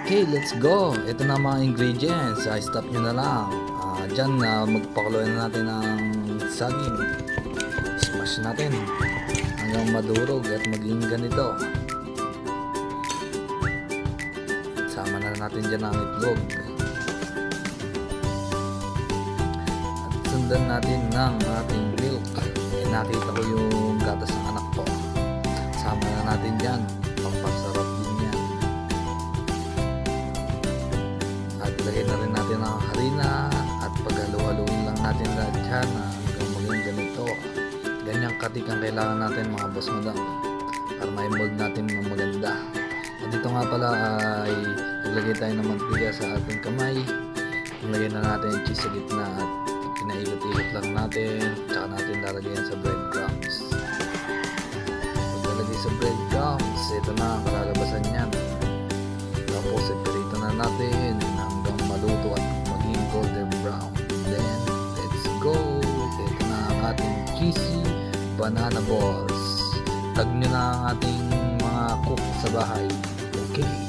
Okay, let's go. Ito na mga ingredients. Stop nyo na lang. Diyan, magpakuloy na natin ng saging. Smash natin hanggang madurog at maging ganito. Sama na natin dyan ang itlog. At sundan natin ng ating milk. Nakita ko yung gatas ng anak ko. Sama na natin dyan. Pampasarap din yan. At lagyan na rin natin ang harina at paghalu-haluin lang natin lahat dyan hanggang maging ganito. Ganyang katik ang kailangan natin mga boss madam para ma-mold natin ng maganda. At dito nga pala ay naglagay tayo ng mantika sa ating kamay. Nilagay na natin yung cheese sa gitna at pinaikot-ikot lang natin. Tsaka natin lalagyan sa breadcrumbs. Paglalagay sa breadcrumbs, ito na ang kalalabasan yan. Tapos iparito na natin hanggang maluto at maging golden brown. Then, let's go! Ito na ang ating cheesy banana balls. Tag nyo na ang ating mga cook sa bahay. Okay.